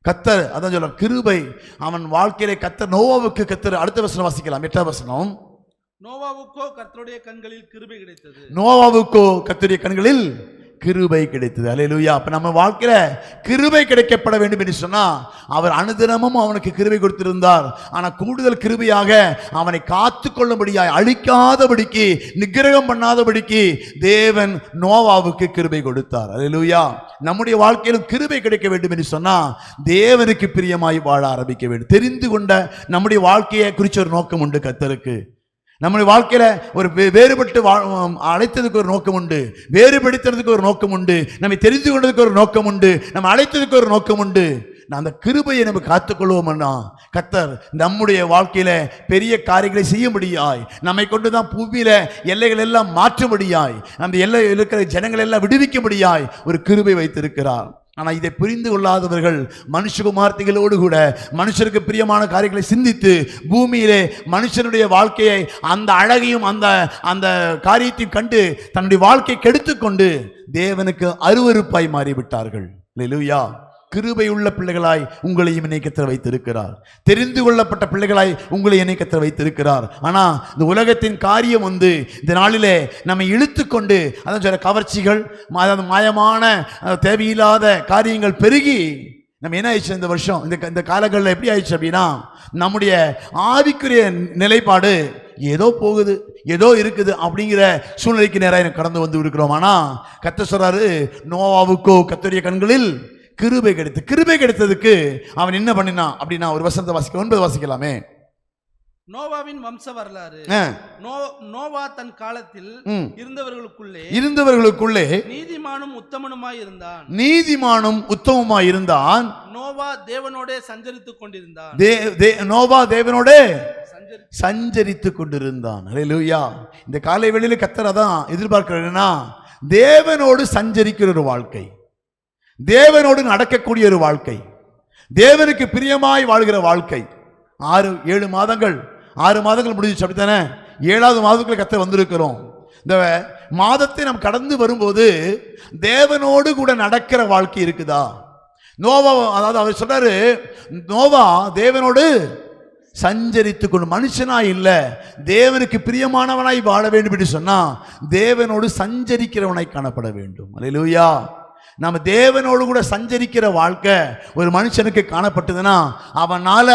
கர்த்தர் அதான் சொல்ல கிருபை அவன் வாழ்க்கையில கர்த்தர் நோவாவுக்கு கர்த்தர் அடுத்த வசனம் வாசிக்கலாம். 8ஆம் வசனம். நோவாவுக்கோ கர்த்தருடைய கண்களில் கிருபை கிடைத்தது. நோவாவுக்கோ கர்த்தருடைய கண்களில் கிருபை கிடைத்தது. அல்லேலூயா. அப்ப நம்ம வாழ்க்கையில கிருபை கிடைக்கப்பட வேண்டும் என்று சொன்னா அவர் அனுதினமும் அவனுக்கு கிருபை கொடுத்திருந்தார். ஆனா கூடுதல் கிருபையாக அவனை காத்து கொள்ளும்படியாய், அழிக்காதபடிக்கு, நிக்கிரகம் பண்ணாதபடிக்கு தேவன் நோவாவுக்கு கிருபை கொடுத்தார். அல்லேலூயா. நம்முடைய வாழ்க்கையிலும் கிருபை கிடைக்க வேண்டும் என்று சொன்னா தேவனுக்கு பிரியமாய் வாழ ஆரம்பிக்க வேண்டும். தெரிந்து கொண்ட நம்முடைய வாழ்க்கையை குறித்து ஒரு நோக்கம் உண்டு கர்த்தருக்கு. நம்முடைய வாழ்க்கையில ஒரு வேறுபட்டு அழைத்ததுக்கு ஒரு நோக்கம் உண்டு, வேறுபடுத்துறதுக்கு ஒரு நோக்கம் உண்டு, நம்மை தெரிந்து கொண்டதுக்கு ஒரு நோக்கம் உண்டு, நம்ம அழைத்ததுக்கு ஒரு நோக்கம் உண்டு. அந்த கிருபையை நம்ம காத்துக்கொள்வோம்னா கர்த்தர் நம்முடைய வாழ்க்கையில பெரிய காரியங்களை செய்யும்படியாய், நம்மை கொண்டுதான் பூமியில எல்லைகள் எல்லாம் மாற்றும்படியாய், அந்த எல்லை இருக்கிற ஜனங்கள் எல்லாம் விடுவிக்கும்படியாய் ஒரு கிருபை வைத்திருக்கிறார். ஆனா இதை புரிந்து கொள்ளாதவர்கள் மனுஷகுமார்த்திகளோடு கூட மனுஷருக்கு பிரியமான காரியங்களை சிந்தித்து பூமியிலே மனுஷனுடைய வாழ்க்கையை, அந்த அழகையும் அந்த காரியத்தையும் கண்டு தன்னுடைய வாழ்க்கையை கெடுத்துக்கொண்டு தேவனுக்கு அருவருப்பாய் மாறிவிட்டார்கள். அல்லேலூயா. கிருபை உள்ள பிள்ளைகளாய் உங்களையும் இணைக்கத்தில் வைத்திருக்கிறார். தெரிந்து கொள்ளப்பட்ட பிள்ளைகளாய் உங்களை இணைக்கத்தில் வைத்திருக்கிறார். ஆனா இந்த உலகத்தின் காரியம் இந்த நாளிலே நம்மை இழுத்து கொண்டு, அதான் சொல்ற கவர்ச்சிகள், மாயமான தேவையில்லாத காரியங்கள் பெருகி நம்ம என்ன ஆயிடுச்சு இந்த வருஷம், இந்த காலங்களில் எப்படி ஆயிடுச்சு அப்படின்னா, நம்முடைய ஆவிக்குரிய நிலைப்பாடு ஏதோ போகுது, ஏதோ இருக்குது அப்படிங்கிற சூழ்நிலைக்கு நேராக கடந்து வந்து இருக்கிறோம். ஆனா கர்த்தர் சொல்றாரு, நோவாவுக்கோ கர்த்தருடைய கண்களில் கிருபை கிடைத்து. கிருபை கிடைத்ததுக்கு அவன் என்ன பண்ணினான் அப்படின்னா, ஒரு வசனத்தை வாசிக்க 9 வாசிக்கலாமே. நோவாவின் வம்ச வரலாறு. நோவா தன் காலத்தில் இருந்தவர்களுக்குள்ளே நீதிமானும் உத்தமனுமாய் இருந்தான். நீதிமானும் உத்தமமாய் இருந்தான். நோவா தேவனோடே சஞ்சரித்துக் கொண்டிருந்தான். நோவா தேவனோடே சஞ்சரித்துக் கொண்டிருந்தான். அல்லேலூயா. இந்த காலை வேளையில கர்த்தர் அதான் எதிர்பார்க்கிறேன்னா, தேவனோடு சஞ்சரிக்கிற ஒரு வாழ்க்கை, தேவனோடு நடக்கக்கூடிய ஒரு வாழ்க்கை, தேவனுக்கு பிரியமாய் வாழ்கிற வாழ்க்கை. 6-7 மாதங்கள் 6 மாதங்கள் முடிஞ்சிச்சு அப்படித்தானே? 7வது மாதத்துக்குள்ள கர்த்தர் வந்திருக்கிறோம். இந்த மாதத்தை நாம் கடந்து வரும்போது தேவனோடு கூட நடக்கிற வாழ்க்கை இருக்குதா? நோவா, அதாவது அவர் சொல்றாரு, நோவா தேவனோடு சஞ்சரித்து கொண்டு, மனுஷனா இல்ல, தேவனுக்கு பிரியமானவனாய் வாழ வேண்டும் என்று சொன்னா தேவனோடு சஞ்சரிக்கிறவனாய் காணப்பட வேண்டும். அல்லேலூயா. நம்ம தேவனோடு கூட சஞ்சரிக்கிற வாழ்க்கை ஒரு மனுஷனுக்கு காணப்பட்டதுன்னா அவனால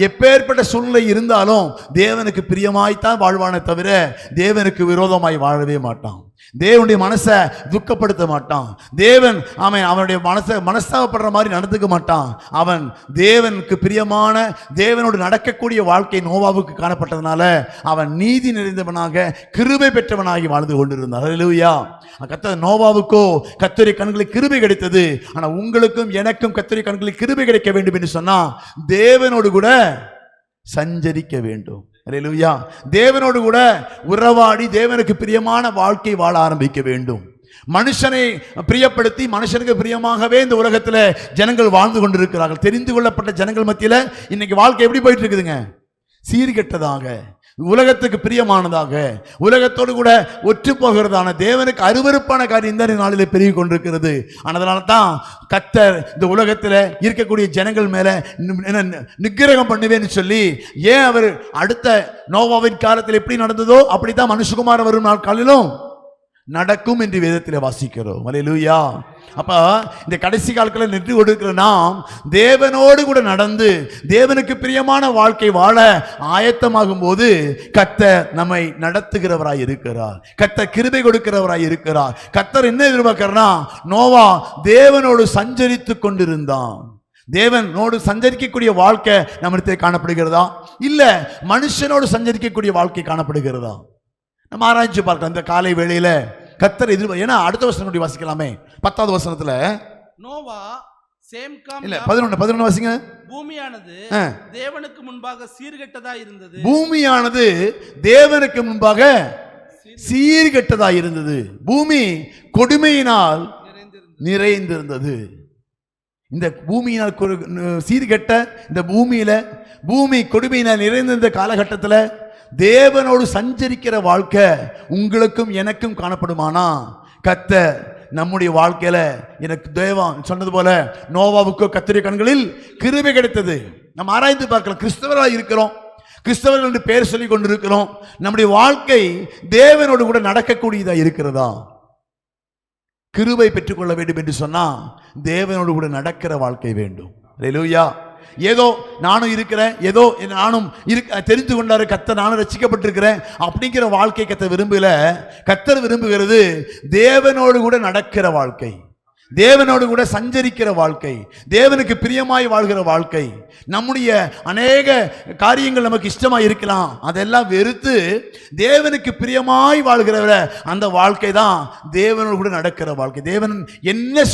எப்பேற்பட்ட சூழ்நிலை இருந்தாலும் தேவனுக்கு பிரியமாய்த்தான் வாழ்வானே தவிர தேவனுக்கு விரோதமாய் வாழவே மாட்டான். தேவனுடைய மனசை துக்கப்படுத்த மாட்டான். தேவன் அவனுடைய மனஸ்தாபப்படுற மாதிரி நடந்துக்க மாட்டான். அவன் தேவனுக்கு பிரியமான, தேவனோடு நடக்கக்கூடிய வாழ்க்கை நோவாவுக்கு காணப்பட்டதுனால அவன் நீதி நிறைந்தவனாக, கிருபை பெற்றவனாகி வாழ்ந்து கொண்டிருந்தான். அல்லேலூயா. கர்த்தர் நோவாவுக்கோ கர்த்தருடைய கண்களுக்கு கிருபை கிடைத்தது. ஆனா உங்களுக்கும் எனக்கும் கர்த்தருடைய கண்களுக்கு கிருபை கிடைக்க வேண்டும் என்று சொன்னா தேவனோடு கூட சஞ்சரிக்க வேண்டும். அல்லேலூயா. தேவனோடு கூட உறவாடி தேவனுக்கு பிரியமான வாழ்க்கை வாழ ஆரம்பிக்க வேண்டும். மனுஷனை பிரியப்படுத்தி மனுஷனுக்கு பிரியமாகவே இந்த உலகத்துல ஜனங்கள் வாழ்ந்து கொண்டிருக்கிறார்கள். தெரிந்து கொள்ளப்பட்ட ஜனங்கள் மத்தியில இன்னைக்கு வாழ்க்கை எப்படி போயிட்டு இருக்குதுங்க? சீர்கெட்டதாக, உலகத்துக்கு பிரியமானதாக, உலகத்தோடு கூட ஒற்று போகிறதான, தேவனுக்கு அருவருப்பான காரியம் தான் இந்த நாளிலே பெருகி கொண்டிருக்கிறது. அதனால தான் கர்த்தர் இந்த உலகத்தில் இருக்கக்கூடிய ஜனங்கள் மேல நிக்கிரகம் பண்ணுவேன்னு சொல்லி, ஏன் அவர் அடுத்த நோவாவின் காலத்தில் எப்படி நடந்ததோ அப்படித்தான் மனுஷகுமாரன் வரும் நாட்களிலும் நடக்கும் என்று வேதத்தில் வாசிக்கிறோம். அல்லேலூயா. அப்ப இந்த கடைசி காலத்தில் நின்று கொடுக்கிற நாம் தேவனோடு கூட நடந்து தேவனுக்கு பிரியமான வாழ்க்கை வாழ ஆயத்தமாகும் போது கர்த்தர் நம்மை நடத்துகிறவராய் இருக்கிறார். கர்த்தர் கிருபை கொடுக்கிறவராய் இருக்கிறார். கர்த்தர் என்ன எதிர்பார்க்கிறனா, நோவா தேவனோடு சஞ்சரித்து கொண்டிருந்தான். தேவனோடு சஞ்சரிக்கக்கூடிய வாழ்க்கை நம்மிடத்தில் காணப்படுகிறதா, இல்ல மனுஷனோடு சஞ்சரிக்கக்கூடிய வாழ்க்கை காணப்படுகிறதா? நம்ம ஆராய்ச்சி பார்க்கலாம் இந்த காலை வேளையில. கர்த்தர் ஏன்னா அடுத்த வசனம் வாசிக்கலாமே, 10வது வசனத்துல நோவா சேம் காம் இல்ல 11 வாசிங்க. பூமியானது தேவனுக்கு முன்பாக சீர்கெட்டதா இருந்தது. பூமியானது தேவனுக்கு முன்பாக சீர்கெட்டதா இருந்தது. பூமி கொடுமையினால் நிறைந்திருந்தது. இந்த பூமியினால் சீர்கெட்ட இந்த பூமி கொடுமையினால் நிறைந்திருந்த காலகட்டத்தில் தேவனோடு சஞ்சரிக்கிற வாழ்க்கை உங்களுக்கும் எனக்கும் காணப்படுமானா, கர்த்தர் நம்முடைய வாழ்க்கையில, எனக்கு தேவன் சொன்னது போல நோவாவுக்கோ கர்த்தருடைய கண்களில் கிருபை கிடைத்தது. நம்ம ஆராய்ந்து பார்க்கலாம். கிறிஸ்தவராக இருக்கிறோம், கிறிஸ்தவர்கள் என்று பெயர் சொல்லி கொண்டிருக்கிறோம். நம்முடைய வாழ்க்கை தேவனோடு கூட நடக்கக்கூடியதா இருக்கிறதா? கிருபை பெற்றுக்கொள்ள வேண்டும் என்று சொன்னா தேவனோடு கூட நடக்கிற வாழ்க்கை வேண்டும். அல்லேலூயா. ஏதோ நானும் இருக்கிறேன், ஏதோ நானும் தெரிந்து கொண்டாரு கர்த்தர், நானும் ரட்சிக்கப்பட்டிருக்கிறேன் அப்படிங்கிற வாழ்க்கை கர்த்தர் விரும்பல. கர்த்தர் விரும்புகிறது தேவனோடு கூட நடக்கிற வாழ்க்கை, தேவனோடு கூட சஞ்சரிக்கிற வாழ்க்கை, தேவனுக்கு பிரியமாய் வாழ்கிற வாழ்க்கை. நம்முடைய அநேக காரியங்கள் நமக்கு இஷ்டமாய் இருக்கலாம், அதெல்லாம் வெறுத்து தேவனுக்கு பிரியமாய் வாழ்கிற அந்த வாழ்க்கை தான் தேவனோடு கூட நடக்கிற வாழ்க்கை. தேவன் என்ன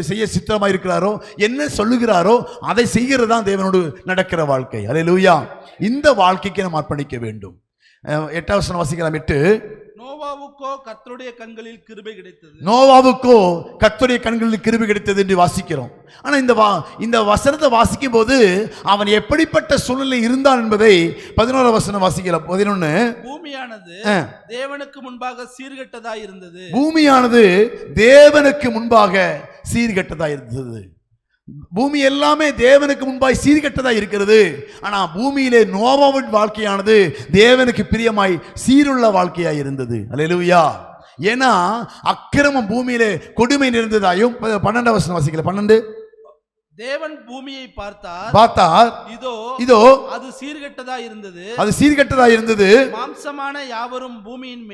செய்ய சித்தமாய் இருக்கிறாரோ, என்ன சொல்லுகிறாரோ அதை செய்கிறது தான் தேவனோடு நடக்கிற வாழ்க்கை. அல்லேலூயா. இந்த வாழ்க்கைக்கு நாம் அர்ப்பணிக்க வேண்டும். 8வது வசனம் வாசிக்கலாம். 8. நோவாவுக்கோ கர்த்தருடைய கண்களில் கிருபை கிடைத்தது. நோவாவுக்கோ கர்த்தருடைய கண்களில் கிருபை கிடைத்தது என்று வாசிக்கிறோம். ஆனா இந்த வசனத்தை வாசிக்கும் போது அவன் எப்படிப்பட்ட சூழ்நிலை இருந்தான் என்பதை 11வது வசனம் வாசிக்கலாம். 11. பூமியானது தேவனுக்கு முன்பாக சீர்கெட்டதாய் இருந்தது. பூமியானது தேவனுக்கு முன்பாக சீர்கெட்டதாய் இருந்தது. பூமி எல்லாமே தேவனுக்கு முன்பாய் சீர்கெட்டதாய் இருக்கிறது. ஆனா பூமியிலே நோவாவின் வாழ்க்கையானது தேவனுக்கு பிரியமாய் சீருள்ள வாழ்க்கையாய் இருந்தது. அல்லேலூயா. ஏன்னா அக்கிரமம் பூமியிலே கொடுமை நிறைந்ததாயும். 12வது வசனம் வாசிக்கல. 12. தேவன் பூமியை பார்த்தார், இதோ அது சீர்கெட்டதாய் இருந்தது. அது சீர்கெட்டதாய் இருந்தது. மாம்சமான யாவரும் பூமியின்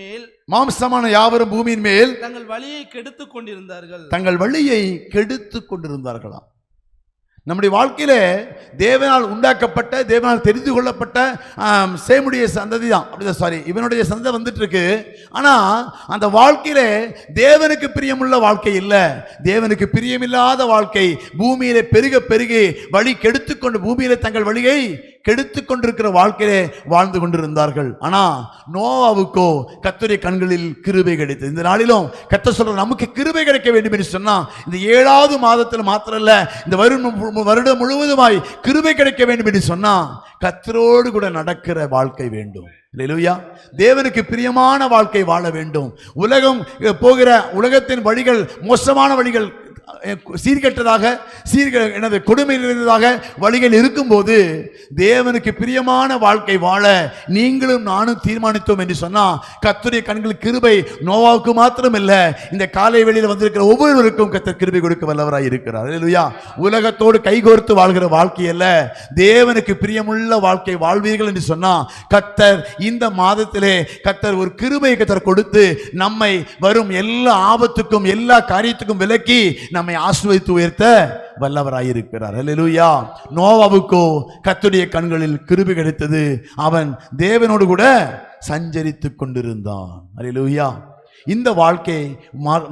மேல் தங்கள் வழியை கெடுத்துக் கொண்டிருந்தார்களாம். நம்முடைய வாழ்க்கையில தேவனால் உண்டாக்கப்பட்ட, தேவனால் தெரிந்து கொள்ளப்பட்ட சேமுடைய சந்ததி தான், அப்படிதான் இவனுடைய சந்ததி வந்துட்டு இருக்கு. ஆனா அந்த வாழ்க்கையில தேவனுக்கு பிரியமுள்ள வாழ்க்கை இல்ல, தேவனுக்கு பிரியமில்லாத வாழ்க்கை பூமியில பெருகி வழி கெடுத்துக்கொண்டு, பூமியில தங்கள் வழியை கெடுத்து கொண்டிருக்கிற வாழ்க்கையிலே வாழ்ந்து கொண்டிருந்தார்கள். ஆனா நோவாவுக்கோ கர்த்தருடைய கண்களில் கிருபை கிடைத்தது. இந்த நாளிலும் கர்த்தர் சொல்ற நமக்கு கிருபை கிடைக்க வேண்டும் என்று சொன்னா இந்த 7வது மாதத்தில் மாத்திரம் இல்ல, இந்த வருடம் முழுவதுமாய் கிருபை கிடைக்க வேண்டும் என்று சொன்னா கர்த்தரோடு கூட நடக்கிற வாழ்க்கை வேண்டும். அல்லேலூயா. தேவனுக்கு பிரியமான வாழ்க்கை வாழ வேண்டும். உலகத்தின் வழிகள் மோசமான வழிகள், சீர்கெட்டதாக கொடுமை நிறைந்ததாக வழிகள் இருக்கும்போது தேவனுக்கு பிரியமான வாழ்க்கை வாழ நீங்களும் நானும் தீர்மானித்தோம் என்று சொன்னா கர்த்தருடைய கண்கள் கிருபை நோவாவுக்கு மாத்திரம் இல்ல, இந்த காலை வெளியில் வந்திருக்கிற ஒவ்வொருவருக்கும் கர்த்தர் கிருபை கொடுக்க வல்லவராய் இருக்கிறார். அல்லேலூயா. உலகத்தோடு கைகோர்த்து வாழ்கிற வாழ்க்கை அல்ல, தேவனுக்கு பிரியமுள்ள வாழ்க்கை வாழ்வீர்கள் என்று சொன்னா கர்த்தர் இந்த மாதத்திலே கர்த்தர் ஒரு கிருபை கர்த்தர் கொடுத்து நம்மை வரும் எல்லா ஆபத்துக்கும் எல்லா காரியத்துக்கும் விலக்கி நம்மை ஆசீர்வதித்து உயர்த்த வல்லவராயிருக்கிறார். அல்லேலூயா. நோவாவுக்கோ கர்த்தருடைய கண்களில் கிருபை கிடைத்தது. அவன் தேவனோடு கூட சஞ்சரித்துக் கொண்டிருந்தான். அல்லேலூயா. இந்த வாழ்க்கையை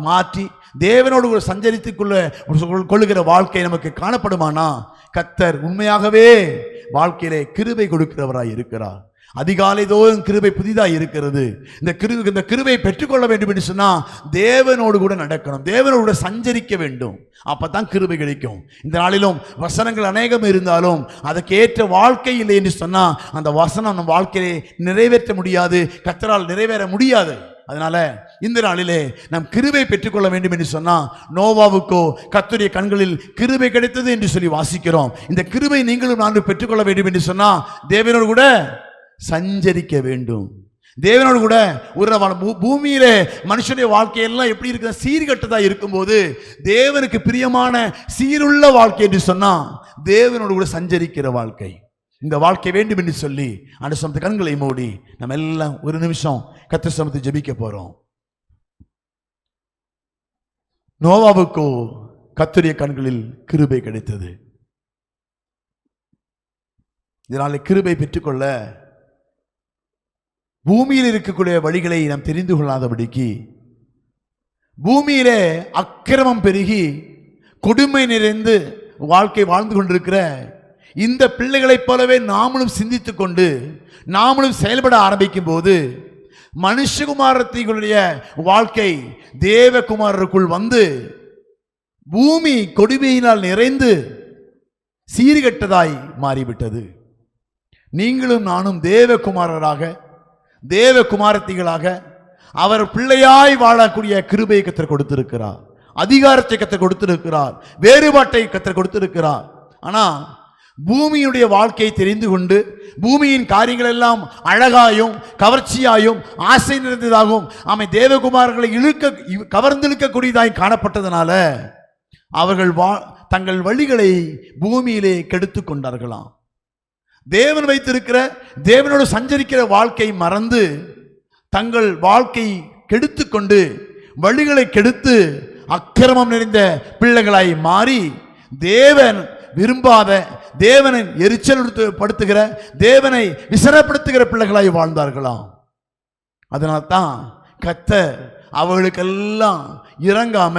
மாற்றி தேவனோடு கூட சஞ்சரித்துக் கொள்ளுகிற வாழ்க்கை நமக்கு காணப்படுமானா கர்த்தர் உண்மையாகவே வாழ்க்கையிலே கிருபை கொடுக்கிறவராய் இருக்கிறார். அதிகாலை தோறும் கிருபை புதிதாக இருக்கிறது. இந்த கிருபை பெற்றுக்கொள்ள வேண்டும் என்று சொன்னா தேவனோடு கூட நடக்கணும், தேவனோடு கூட சஞ்சரிக்க வேண்டும். அப்பதான் கிருபை கிடைக்கும். இந்த நாளிலும் வசனங்கள் அநேகம் இருந்தாலும் அதற்கு ஏற்ற வாழ்க்கை இல்லை என்று சொன்னா அந்த வசனம் நம் வாழ்க்கையை நிறைவேற்ற முடியாது, கர்த்தரால் நிறைவேற முடியாது. அதனால இந்த நாளிலே நாம் கிருபை பெற்றுக்கொள்ள வேண்டும் என்று சொன்னா நோவாவுக்கோ கர்த்தருடைய கண்களில் கிருபை கிடைத்தது என்று சொல்லி வாசிக்கிறோம். இந்த கிருபை நீங்களும் நானும் பெற்றுக்கொள்ள வேண்டும் என்று சொன்னா தேவனோடு கூட சஞ்சரிக்க வேண்டும். தேவனோடு கூட பூமியிலே மனுஷனுடைய வாழ்க்கையெல்லாம் எப்படி இருக்கு, சீர்கட்டதா இருக்கும்போது தேவனுக்கு பிரியமான சீருள்ள வாழ்க்கை என்று சொன்னா தேவனோடு கூட சஞ்சரிக்கிற வாழ்க்கை, இந்த வாழ்க்கை வேண்டும் என்று சொல்லி அந்த சமத்து கண்களை மூடி நம்ம எல்லாம் ஒரு நிமிஷம் கர்த்தர் சமத்தை ஜெபிக்க போறோம். நோவாவுக்கோ கர்த்தருடைய கண்களில் கிருபை கிடைத்தது. இதனால கிருபை பெற்றுக்கொள்ள பூமியில் இருக்கக்கூடிய வழிகளை நாம் தெரிந்து கொள்ளாதபடிக்கு, பூமியிலே அக்கிரமம் பெருகி கொடுமை நிறைந்து வாழ்க்கை வாழ்ந்து கொண்டிருக்கிற இந்த பிள்ளைகளைப் போலவே நாமளும் சிந்தித்துக் கொண்டு நாமளும் செயல்பட ஆரம்பிக்கும் போது மனுஷகுமாரத்தினுடைய வாழ்க்கை தேவகுமாரருக்குள் வந்து பூமி கொடுமையினால் நிறைந்து சீர்கெட்டதாய் மாறிவிட்டது. நீங்களும் நானும் தேவகுமாரராக, தேவகுமாரத்திகளாக அவர் பிள்ளையாய் வாழக்கூடிய கிருபையை கர்த்தர் கொடுத்திருக்கிறார், அதிகாரத்தை கர்த்தர் கொடுத்திருக்கிறார், வேறுபாட்டை கர்த்தர் கொடுத்திருக்கிறார். ஆனா பூமியுடைய வாழ்க்கையை தெரிந்து கொண்டு பூமியின் காரியங்கள் எல்லாம் அழகாயும் கவர்ச்சியாயும் ஆசை நிறைந்ததாகவும் அவன் தேவகுமாரர்களை கவர்ந்திழுக்கக்கூடியதாய் காணப்பட்டதனால அவர்கள் தங்கள் வழிகளை பூமியிலே கெடுத்து கொண்டார்களாம். தேவன் வைத்திருக்கிற தேவனோடு சஞ்சரிக்கிற வாழ்க்கை மறந்து தங்கள் வாழ்க்கை கெடுத்து கொண்டு வழிகளை கெடுத்து அக்கிரமம் நிறைந்த பிள்ளைகளாய் மாறி தேவன் விரும்பாத தேவனை எரிச்சல் படுத்துகிற தேவனை விசனப்படுத்துகிற பிள்ளைகளாய் வாழ்ந்தார்களாம். அதனால்தான் கர்த்தர் அவர்களுக்கெல்லாம் இறங்காம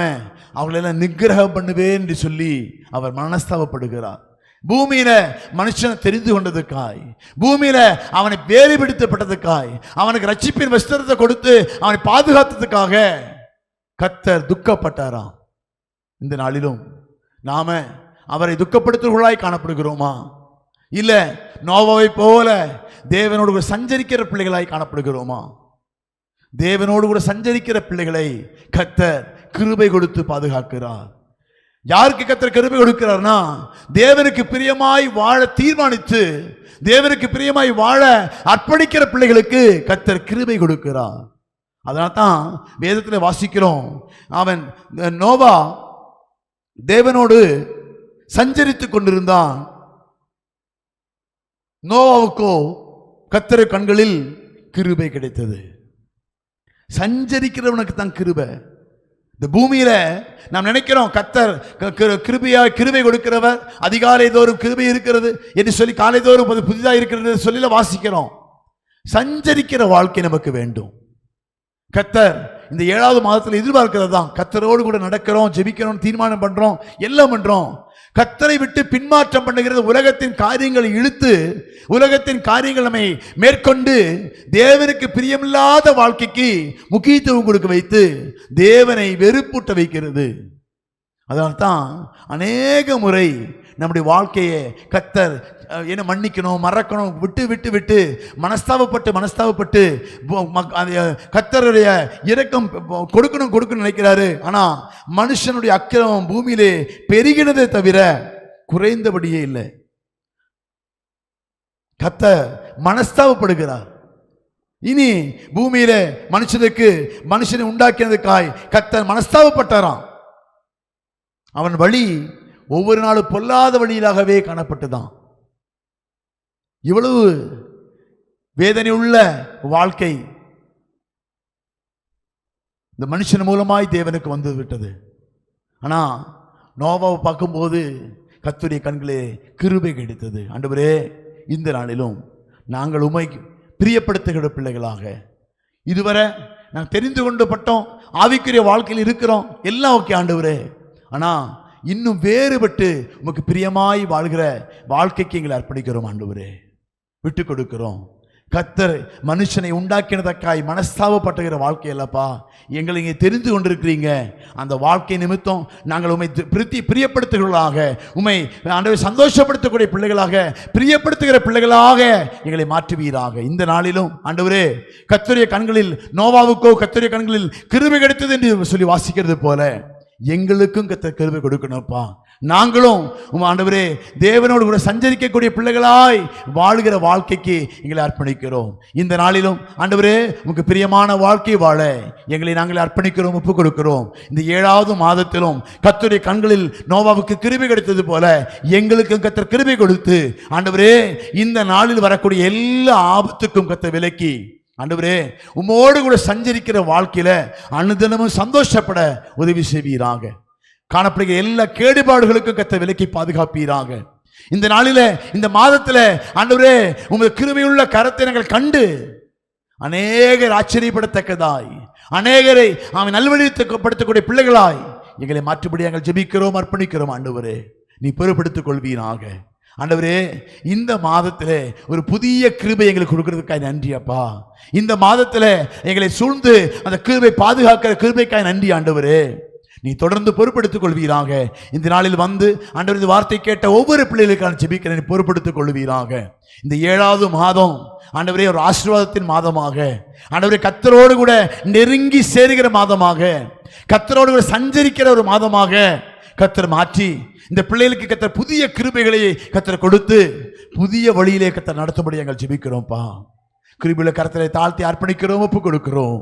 அவங்களெல்லாம் நிக்கிரகம் பண்ணுவேன் என்று சொல்லி அவர் மனஸ்தாபப்படுகிறார். பூமியில மனுஷனை தெரிந்து கொண்டதுக்காய், பூமியில அவனை வேலை பிடித்தப்பட்டதுக்காய், அவனுக்கு ரட்சிப்பின் வஸ்திரத்தை கொடுத்து அவனை பாதுகாத்ததுக்காக கர்த்தர் துக்கப்பட்டாராம். இந்த நாளிலும் நாம அவரை துக்கப்படுத்துவர்களாய் காணப்படுகிறோமா? இல்ல நோவாவை போல தேவனோடு கூட சஞ்சரிக்கிற பிள்ளைகளாய் காணப்படுகிறோமா? தேவனோடு கூட சஞ்சரிக்கிற பிள்ளைகளை கர்த்தர் கிருபை கொடுத்து பாதுகாக்கிறார். யாருக்கு கர்த்தர் கிருபை கொடுக்கிறார்னா, தேவனுக்கு பிரியமாய் வாழ தீர்மானித்து தேவனுக்கு பிரியமாய் வாழ அர்ப்பணிக்கிற பிள்ளைகளுக்கு கர்த்தர் கிருபை கொடுக்கிறார். அதனால தான் வேதத்தில் வாசிக்கிறோம், அவன் நோவா தேவனோடு சஞ்சரித்து கொண்டிருந்தான். நோவாவுக்கோ கர்த்தர் கண்களில் கிருபை கிடைத்தது. சஞ்சரிக்கிறவனுக்கு தான் கிருபை. இந்த பூமியில நாம் நினைக்கிறோம் கர்த்தர் கிருபை கொடுக்கிறவர், அதிகாலை தோறும் கிருபை இருக்கிறது என்று சொல்லி காலை தோறும் புதிதாக இருக்கிறது சொல்லி வாசிக்கிறோம். சஞ்சரிக்கிற வாழ்க்கை நமக்கு வேண்டும். கர்த்தர் இந்த 7வது மாதத்தில் எதிர்பார்க்கிறது தான். கர்த்தரோடு கூட நடக்கிறோம், ஜெபிக்கிறோம், தீர்மானம் பண்றோம், எல்லாம் பண்றோம். கர்த்தரை விட்டு பின்மாற்றம் பண்ணுகிறது உலகத்தின் காரியங்களை இழுத்து உலகத்தின் காரியங்கள் நம்மை மேற்கொண்டு தேவனுக்கு பிரியமில்லாத வாழ்க்கைக்கு முக்கியத்துவம் கொடுக்க வைத்து தேவனை வெறுப்பூட்ட வைக்கிறது. அதனால்தான் அநேக முறை நம்முடைய வாழ்க்கையை கர்த்தர் என்ன மன்னிக்கணும், மறக்கணும், விட்டு விட்டு விட்டு மனஸ்தாபப்பட்டு கர்த்தருடைய இரக்கம் கொடுக்கணும் நினைக்கிறாரு. ஆனா மனுஷனுடைய அக்கிரமம் பூமியிலே பெருகினதே தவிர குறைந்தபடியே இல்லை. கர்த்தர் மனஸ்தாபப்படுகிறார். இனி பூமியில மனுஷனை உண்டாக்கினதுக்காய் கர்த்தர் மனஸ்தாபப்பட்டாராம். அவன் வழி ஒவ்வொரு நாளும் பொல்லாத வழியிலாகவே காணப்பட்டுதான். இவ்வளவு வேதனை உள்ள வாழ்க்கை இந்த மனுஷன் மூலமாய் தேவனுக்கு வந்து விட்டது. ஆனா நோவாவை பார்க்கும்போது கர்த்தருடைய கண்களே கிருபை கிடைத்தது. ஆண்டவரே, இந்த நாளிலும் நாங்கள் உம்மை பிரியப்படுத்துகிற பிள்ளைகளாக இதுவரை நாங்கள் தெரிந்து கொண்டு பட்டோம், ஆவிக்குரிய வாழ்க்கையில் இருக்கிறோம், எல்லாம் ஓகே ஆண்டவரே. ஆனா இன்னும் வேறுபட்டு உமக்கு பிரியமாய் வாழ்கிற வாழ்க்கைக்கு எங்களை அர்ப்பணிக்கிறோம் ஆண்டவரே, விட்டு கொடுக்கிறோம். கர்த்தர் மனுஷனை உண்டாக்கினதற்காய் மனஸ்தாபப்பட்டுகிற வாழ்க்கை அல்லப்பா, எங்களை இங்கே தெரிந்து கொண்டிருக்கிறீங்க. அந்த வாழ்க்கை நிமித்தம் நாங்கள் உம்மை பிரியப்படுத்துகிறவர்களாக, உம்மை ஆண்டவரை சந்தோஷப்படுத்தக்கூடிய பிள்ளைகளாக, பிரியப்படுத்துகிற பிள்ளைகளாக எங்களை மாற்றுவீராக. இந்த நாளிலும் ஆண்டவரே, கர்த்தருடைய கண்களில் நோவாவுக்கோ கர்த்தருடைய கண்களில் கிருபை கிடைத்தது என்று சொல்லி வாசிக்கிறது போல எங்களுக்கும் கர்த்தர் கிருபை கொடுக்கணும்ப்பா. நாங்களும் ஆண்டவரே தேவனோடு கூட சஞ்சரிக்கக்கூடிய பிள்ளைகளாய் வாழ்கிற வாழ்க்கைக்கு எங்களை அர்ப்பணிக்கிறோம். இந்த நாளிலும் ஆண்டவரே உங்களுக்கு பிரியமான வாழ்க்கை வாழ எங்களை நாங்கள் அர்ப்பணிக்கிறோம், ஒப்புக் கொடுக்கிறோம். இந்த 7வது மாதத்திலும் கர்த்தருடைய கண்களில் நோவாவுக்கு கிருபை கிடைத்தது போல எங்களுக்கும் கர்த்தர் கிருபை கொடுத்து ஆண்டவரே இந்த நாளில் வரக்கூடிய எல்லா ஆபத்துக்கும் கர்த்தர் விலக்கி ஆண்டவரே உம்மோடு கூட சஞ்சரிக்கிற வாழ்க்கையில அனுதினமும் சந்தோஷப்பட உதவி செய்வீராக. காணப்படுகிற எல்லா கேடுபாடுகளுக்கும் கர்த்தர் விலக்கி பாதுகாப்பீராக. இந்த நாளில இந்த மாதத்துல ஆண்டவரே உமது கிருபையுள்ள கரத்தை நாங்கள் கண்டு அநேகர் ஆச்சரியப்படத்தக்கதாய், அநேகரை அவன் நல்வழிப்படுத்தக்கூடிய பிள்ளைகளாய் எங்களை மாற்றுபடி நாங்கள் ஜெபிக்கிறோம், அர்ப்பணிக்கிறோம். ஆண்டவரே நீ பொறுப்படுத்திக் கொள்வீராக. ஆண்டவரே இந்த மாதத்தில் ஒரு புதிய கிருபை எங்களுக்கு கொடுக்கிறதுக்காக நன்றி அப்பா. இந்த மாதத்தில் எங்களை சூழ்ந்து அந்த கிருபை பாதுகாக்கிற கிருபைக்காக நன்றி ஆண்டவரே. நீ தொடர்ந்து பொறுப்படுத்திக் கொள்வீராக. இந்த நாளில் வந்து ஆண்டவரது வார்த்தை கேட்ட ஒவ்வொரு பிள்ளைகளுக்கான ஜெபிக்கிற நீ பொறுப்படுத்திக் கொள்வீராக. இந்த 7வது மாதம் ஆண்டவரே ஒரு ஆசீர்வாதத்தின் மாதமாக, ஆண்டவரே கர்த்தரோடு கூட நெருங்கி சேருகிற மாதமாக, கர்த்தரோடு கூட சஞ்சரிக்கிற ஒரு மாதமாக, கர்த்தர் மாற்றி இந்த பிள்ளைகளுக்கு கர்த்தர் புதிய கிருபைகளை கர்த்தர் கொடுத்து புதிய வழியிலே கர்த்தர் நடத்தும்படி எங்கள் ஜெபிக்கிறோம்ப்பா. கிருபையுள்ள கர்த்தரை தாழ்த்தி அர்ப்பணிக்கிறோம், ஒப்பு கொடுக்கிறோம்.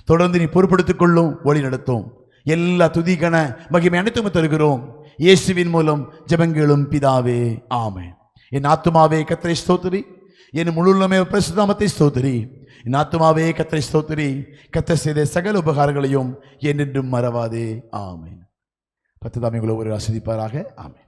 தொடர்ந்து நீ பொறுப்படுத்திக் கொள்ளும், வழி நடத்தும். எல்லா துதிகன மகிமை அனைத்தும் தருகிறோம் இயேசுவின் மூலம் ஜெபங்களும் பிதாவே, ஆமென். என் ஆத்துமாவே கர்த்தரை ஸ்தோத்திரி, என் முழுமே பரிசுத்த நாமத்தை ஸ்தோத்திரி. என் ஆத்துமாவே கர்த்தரை ஸ்தோத்திரி, கர்த்தர் செய்த சகல உபகாரங்களையும் என்றென்றும் மறவாதே, ஆமென். கர்த்தர் தாமே உங்களை ஒரு ஆசீர்வதிப்பாராக, ஆமென்.